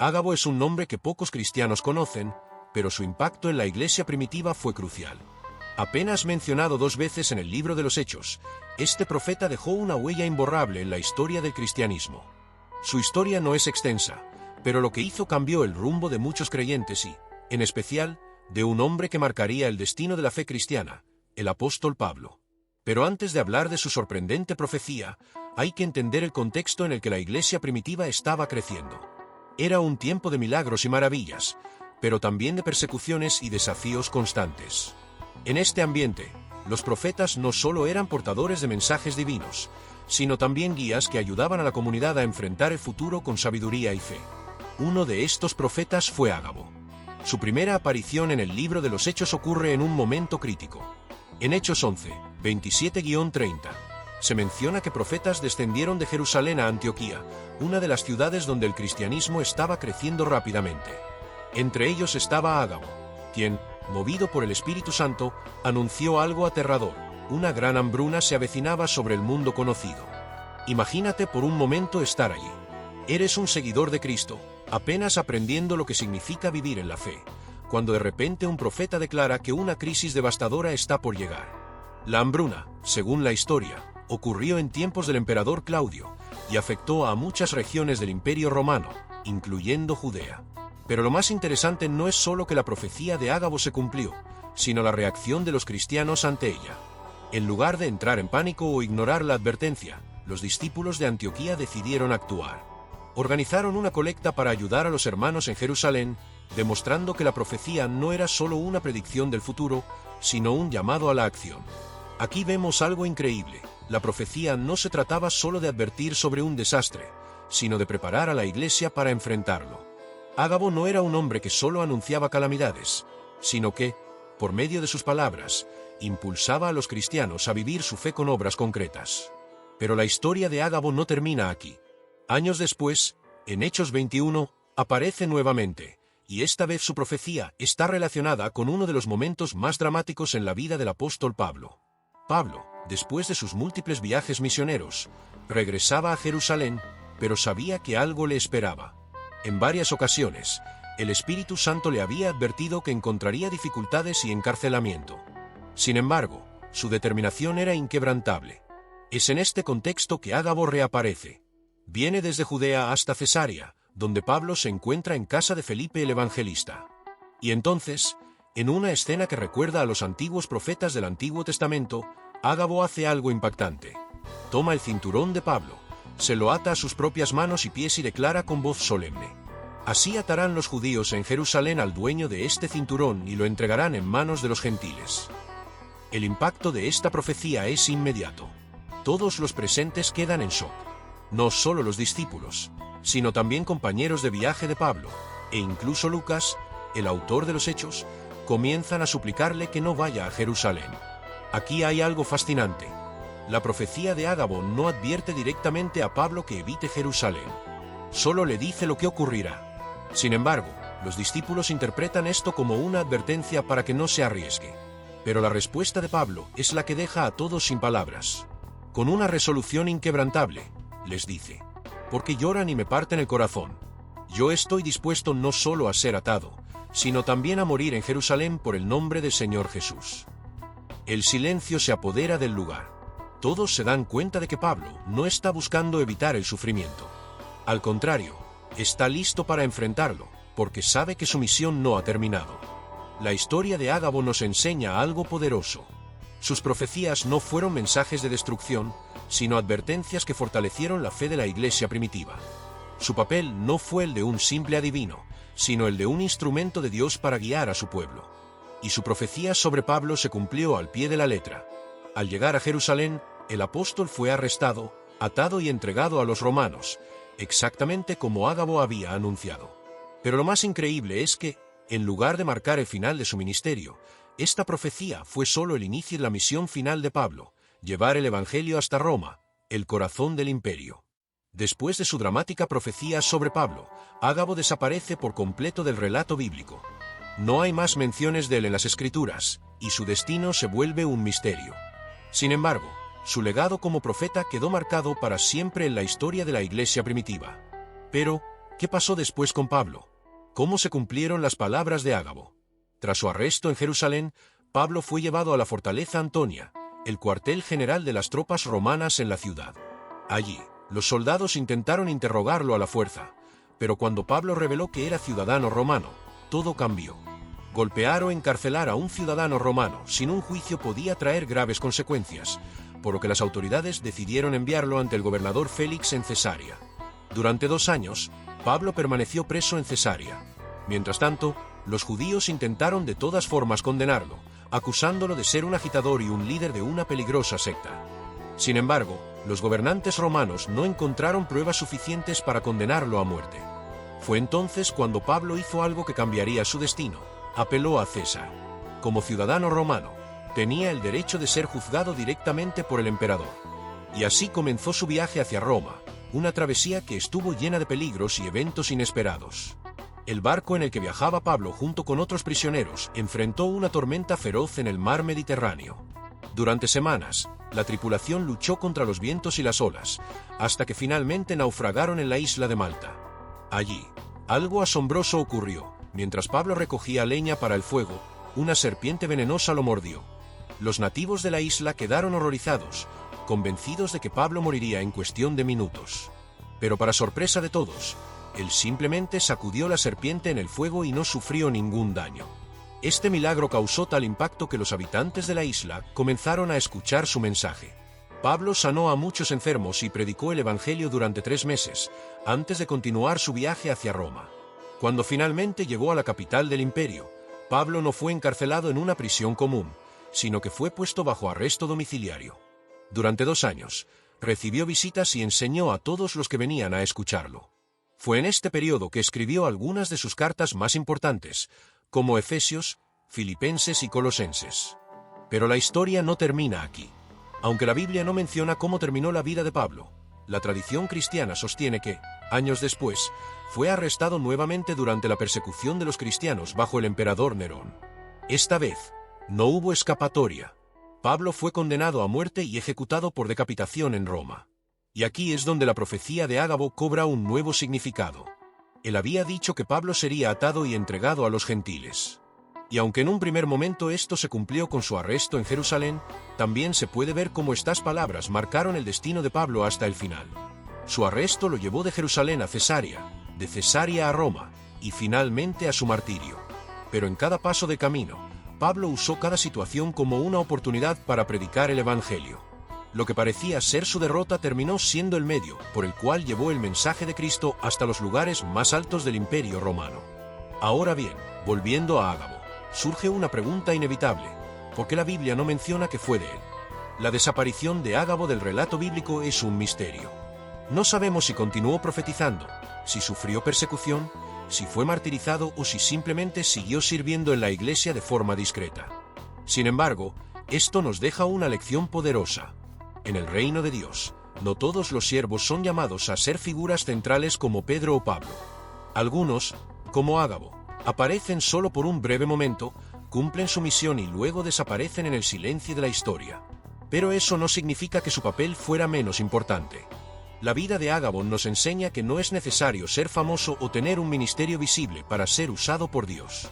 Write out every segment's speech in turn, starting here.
Ágabo es un nombre que pocos cristianos conocen, pero su impacto en la iglesia primitiva fue crucial. Apenas mencionado 2 veces en el libro de los Hechos, este profeta dejó una huella imborrable en la historia del cristianismo. Su historia no es extensa, pero lo que hizo cambió el rumbo de muchos creyentes y, en especial, de un hombre que marcaría el destino de la fe cristiana, el apóstol Pablo. Pero antes de hablar de su sorprendente profecía, hay que entender el contexto en el que la iglesia primitiva estaba creciendo. Era un tiempo de milagros y maravillas, pero también de persecuciones y desafíos constantes. En este ambiente, los profetas no solo eran portadores de mensajes divinos, sino también guías que ayudaban a la comunidad a enfrentar el futuro con sabiduría y fe. Uno de estos profetas fue Ágabo. Su primera aparición en el libro de los Hechos ocurre en un momento crítico. En Hechos 11, 27-30, se menciona que profetas descendieron de Jerusalén a Antioquía, una de las ciudades donde el cristianismo estaba creciendo rápidamente. Entre ellos estaba Ágabo, quien, movido por el Espíritu Santo, anunció algo aterrador: una gran hambruna se avecinaba sobre el mundo conocido. Imagínate por un momento estar allí. Eres un seguidor de Cristo, apenas aprendiendo lo que significa vivir en la fe, cuando de repente un profeta declara que una crisis devastadora está por llegar. La hambruna, según la historia, ocurrió en tiempos del emperador Claudio, y afectó a muchas regiones del Imperio Romano, incluyendo Judea. Pero lo más interesante no es solo que la profecía de Ágabo se cumplió, sino la reacción de los cristianos ante ella. En lugar de entrar en pánico o ignorar la advertencia, los discípulos de Antioquía decidieron actuar. Organizaron una colecta para ayudar a los hermanos en Jerusalén, demostrando que la profecía no era solo una predicción del futuro, sino un llamado a la acción. Aquí vemos algo increíble: la profecía no se trataba solo de advertir sobre un desastre, sino de preparar a la iglesia para enfrentarlo. Ágabo no era un hombre que solo anunciaba calamidades, sino que, por medio de sus palabras, impulsaba a los cristianos a vivir su fe con obras concretas. Pero la historia de Ágabo no termina aquí. Años después, en Hechos 21, aparece nuevamente, y esta vez su profecía está relacionada con uno de los momentos más dramáticos en la vida del apóstol Pablo. Pablo, después de sus múltiples viajes misioneros, regresaba a Jerusalén, pero sabía que algo le esperaba. En varias ocasiones, el Espíritu Santo le había advertido que encontraría dificultades y encarcelamiento. Sin embargo, su determinación era inquebrantable. Es en este contexto que Ágabo reaparece. Viene desde Judea hasta Cesarea, donde Pablo se encuentra en casa de Felipe el Evangelista. Y entonces, en una escena que recuerda a los antiguos profetas del Antiguo Testamento, Ágabo hace algo impactante. Toma el cinturón de Pablo, se lo ata a sus propias manos y pies y declara con voz solemne: así atarán los judíos en Jerusalén al dueño de este cinturón y lo entregarán en manos de los gentiles. El impacto de esta profecía es inmediato. Todos los presentes quedan en shock. No solo los discípulos, sino también compañeros de viaje de Pablo, e incluso Lucas, el autor de los Hechos, comienzan a suplicarle que no vaya a Jerusalén. Aquí hay algo fascinante. La profecía de Ágabo no advierte directamente a Pablo que evite Jerusalén. Solo le dice lo que ocurrirá. Sin embargo, los discípulos interpretan esto como una advertencia para que no se arriesgue. Pero la respuesta de Pablo es la que deja a todos sin palabras. Con una resolución inquebrantable, les dice: porque lloran y me parten el corazón. Yo estoy dispuesto no solo a ser atado, sino también a morir en Jerusalén por el nombre del Señor Jesús. El silencio se apodera del lugar. Todos se dan cuenta de que Pablo no está buscando evitar el sufrimiento. Al contrario, está listo para enfrentarlo, porque sabe que su misión no ha terminado. La historia de Ágabo nos enseña algo poderoso. Sus profecías no fueron mensajes de destrucción, sino advertencias que fortalecieron la fe de la iglesia primitiva. Su papel no fue el de un simple adivino, sino el de un instrumento de Dios para guiar a su pueblo. Y su profecía sobre Pablo se cumplió al pie de la letra. Al llegar a Jerusalén, el apóstol fue arrestado, atado y entregado a los romanos, exactamente como Ágabo había anunciado. Pero lo más increíble es que, en lugar de marcar el final de su ministerio, esta profecía fue solo el inicio de la misión final de Pablo: llevar el Evangelio hasta Roma, el corazón del imperio. Después de su dramática profecía sobre Pablo, Ágabo desaparece por completo del relato bíblico. No hay más menciones de él en las Escrituras, y su destino se vuelve un misterio. Sin embargo, su legado como profeta quedó marcado para siempre en la historia de la iglesia primitiva. Pero, ¿Qué pasó después con Pablo? ¿Cómo se cumplieron las palabras de Ágabo? Tras su arresto en Jerusalén, Pablo fue llevado a la fortaleza Antonia, el cuartel general de las tropas romanas en la ciudad. Allí, los soldados intentaron interrogarlo a la fuerza, pero cuando Pablo reveló que era ciudadano romano, todo cambió. Golpear o encarcelar a un ciudadano romano sin un juicio podía traer graves consecuencias, por lo que las autoridades decidieron enviarlo ante el gobernador Félix en Cesarea. Durante 2 años, Pablo permaneció preso en Cesarea. Mientras tanto, los judíos intentaron de todas formas condenarlo, acusándolo de ser un agitador y un líder de una peligrosa secta. Sin embargo, los gobernantes romanos no encontraron pruebas suficientes para condenarlo a muerte. Fue entonces cuando Pablo hizo algo que cambiaría su destino: apeló a César. Como ciudadano romano, tenía el derecho de ser juzgado directamente por el emperador. Y así comenzó su viaje hacia Roma, una travesía que estuvo llena de peligros y eventos inesperados. El barco en el que viajaba Pablo junto con otros prisioneros enfrentó una tormenta feroz en el mar Mediterráneo. Durante semanas, la tripulación luchó contra los vientos y las olas, hasta que finalmente naufragaron en la isla de Malta. Allí, algo asombroso ocurrió. Mientras Pablo recogía leña para el fuego, una serpiente venenosa lo mordió. Los nativos de la isla quedaron horrorizados, convencidos de que Pablo moriría en cuestión de minutos. Pero para sorpresa de todos, él simplemente sacudió la serpiente en el fuego y no sufrió ningún daño. Este milagro causó tal impacto que los habitantes de la isla comenzaron a escuchar su mensaje. Pablo sanó a muchos enfermos y predicó el evangelio durante 3 meses, antes de continuar su viaje hacia Roma. Cuando finalmente llegó a la capital del imperio, Pablo no fue encarcelado en una prisión común, sino que fue puesto bajo arresto domiciliario. Durante 2 años, recibió visitas y enseñó a todos los que venían a escucharlo. Fue en este periodo que escribió algunas de sus cartas más importantes, como Efesios, Filipenses y Colosenses. Pero la historia no termina aquí. Aunque la Biblia no menciona cómo terminó la vida de Pablo, la tradición cristiana sostiene que, años después, fue arrestado nuevamente durante la persecución de los cristianos bajo el emperador Nerón. Esta vez, no hubo escapatoria. Pablo fue condenado a muerte y ejecutado por decapitación en Roma. Y aquí es donde la profecía de Ágabo cobra un nuevo significado. Él había dicho que Pablo sería atado y entregado a los gentiles. Y aunque en un primer momento esto se cumplió con su arresto en Jerusalén, también se puede ver cómo estas palabras marcaron el destino de Pablo hasta el final. Su arresto lo llevó de Jerusalén a Cesarea, de Cesarea a Roma, y finalmente a su martirio. Pero en cada paso de camino, Pablo usó cada situación como una oportunidad para predicar el evangelio. Lo que parecía ser su derrota terminó siendo el medio por el cual llevó el mensaje de Cristo hasta los lugares más altos del imperio romano. Ahora bien, volviendo a Ágabo, surge una pregunta inevitable: ¿por qué la Biblia no menciona que fue de él? La desaparición de Ágabo del relato bíblico es un misterio. No sabemos si continuó profetizando, si sufrió persecución, si fue martirizado o si simplemente siguió sirviendo en la iglesia de forma discreta. Sin embargo, esto nos deja una lección poderosa. En el reino de Dios, no todos los siervos son llamados a ser figuras centrales como Pedro o Pablo. Algunos, como Ágabo, aparecen solo por un breve momento, cumplen su misión y luego desaparecen en el silencio de la historia. Pero eso no significa que su papel fuera menos importante. La vida de Ágabo nos enseña que no es necesario ser famoso o tener un ministerio visible para ser usado por Dios.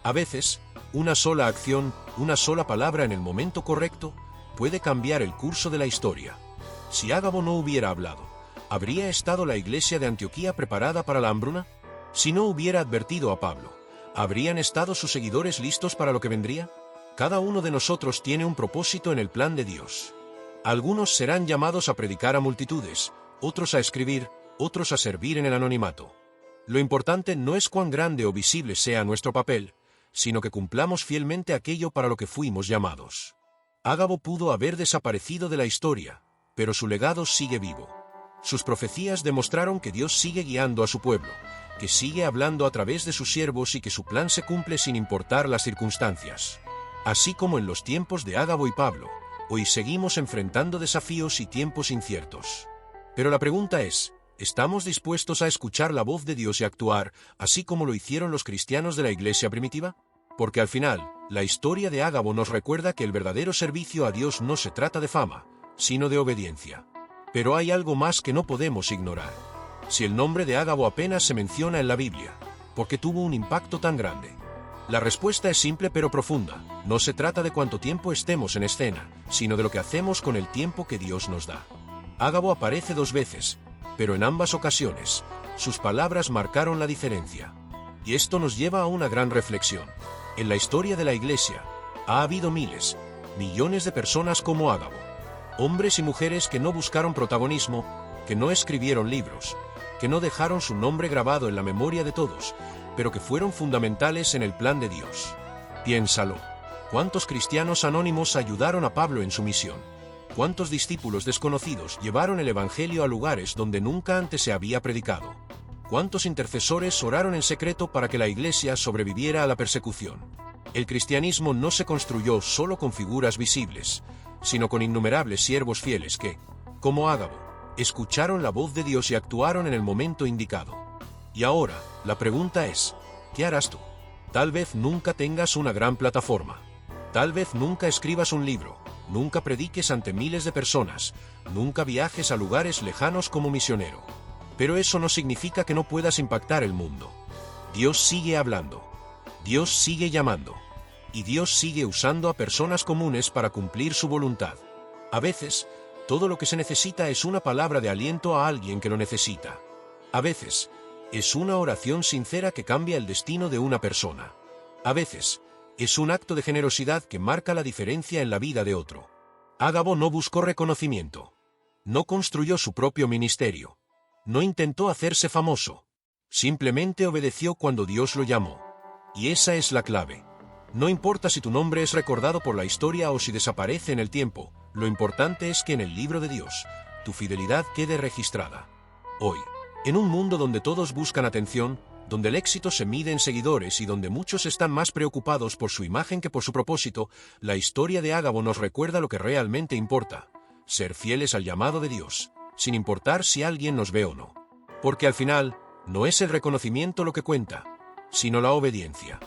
A veces, una sola acción, una sola palabra en el momento correcto, puede cambiar el curso de la historia. Si Ágabo no hubiera hablado, ¿habría estado la iglesia de Antioquía preparada para la hambruna? Si no hubiera advertido a Pablo, ¿habrían estado sus seguidores listos para lo que vendría? Cada uno de nosotros tiene un propósito en el plan de Dios. Algunos serán llamados a predicar a multitudes, otros a escribir, otros a servir en el anonimato. Lo importante no es cuán grande o visible sea nuestro papel, sino que cumplamos fielmente aquello para lo que fuimos llamados. Ágabo pudo haber desaparecido de la historia, pero su legado sigue vivo. Sus profecías demostraron que Dios sigue guiando a su pueblo, que sigue hablando a través de sus siervos y que su plan se cumple sin importar las circunstancias. Así como en los tiempos de Ágabo y Pablo, hoy seguimos enfrentando desafíos y tiempos inciertos. Pero la pregunta es, ¿estamos dispuestos a escuchar la voz de Dios y actuar, así como lo hicieron los cristianos de la iglesia primitiva? Porque al final, la historia de Ágabo nos recuerda que el verdadero servicio a Dios no se trata de fama, sino de obediencia. Pero hay algo más que no podemos ignorar. si el nombre de Ágabo apenas se menciona en la Biblia? ¿Por qué tuvo un impacto tan grande? La respuesta es simple pero profunda. No se trata de cuánto tiempo estemos en escena, sino de lo que hacemos con el tiempo que Dios nos da. Ágabo aparece 2 veces, pero en ambas ocasiones, sus palabras marcaron la diferencia. Y esto nos lleva a una gran reflexión. En la historia de la Iglesia, ha habido miles, millones de personas como Ágabo. Hombres y mujeres que no buscaron protagonismo, que no escribieron libros, que no dejaron su nombre grabado en la memoria de todos, pero que fueron fundamentales en el plan de Dios. Piénsalo. ¿Cuántos cristianos anónimos ayudaron a Pablo en su misión? ¿Cuántos discípulos desconocidos llevaron el Evangelio a lugares donde nunca antes se había predicado? ¿Cuántos intercesores oraron en secreto para que la Iglesia sobreviviera a la persecución? El cristianismo no se construyó solo con figuras visibles, sino con innumerables siervos fieles que, como Ágabo, escucharon la voz de Dios y actuaron en el momento indicado. Y ahora, la pregunta es, ¿qué harás tú? Tal vez nunca tengas una gran plataforma. Tal vez nunca escribas un libro, nunca prediques ante miles de personas, nunca viajes a lugares lejanos como misionero. Pero eso no significa que no puedas impactar el mundo. Dios sigue hablando. Dios sigue llamando. Y Dios sigue usando a personas comunes para cumplir su voluntad. A veces, todo lo que se necesita es una palabra de aliento a alguien que lo necesita. A veces, es una oración sincera que cambia el destino de una persona. A veces, es un acto de generosidad que marca la diferencia en la vida de otro. Ágabo no buscó reconocimiento. No construyó su propio ministerio. No intentó hacerse famoso. Simplemente obedeció cuando Dios lo llamó. Y esa es la clave. No importa si tu nombre es recordado por la historia o si desaparece en el tiempo, lo importante es que en el libro de Dios, tu fidelidad quede registrada. Hoy, en un mundo donde todos buscan atención, donde el éxito se mide en seguidores y donde muchos están más preocupados por su imagen que por su propósito, la historia de Ágabo nos recuerda lo que realmente importa: ser fieles al llamado de Dios, sin importar si alguien nos ve o no. Porque al final, no es el reconocimiento lo que cuenta, sino la obediencia.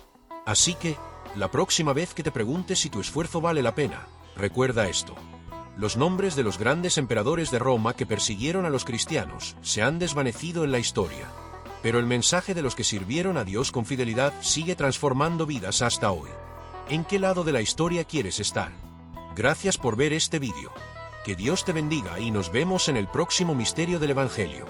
Así que, la próxima vez que te preguntes si tu esfuerzo vale la pena, recuerda esto. Los nombres de los grandes emperadores de Roma que persiguieron a los cristianos se han desvanecido en la historia. Pero el mensaje de los que sirvieron a Dios con fidelidad sigue transformando vidas hasta hoy. ¿En qué lado de la historia quieres estar? Gracias por ver este vídeo. Que Dios te bendiga y nos vemos en el próximo misterio del Evangelio.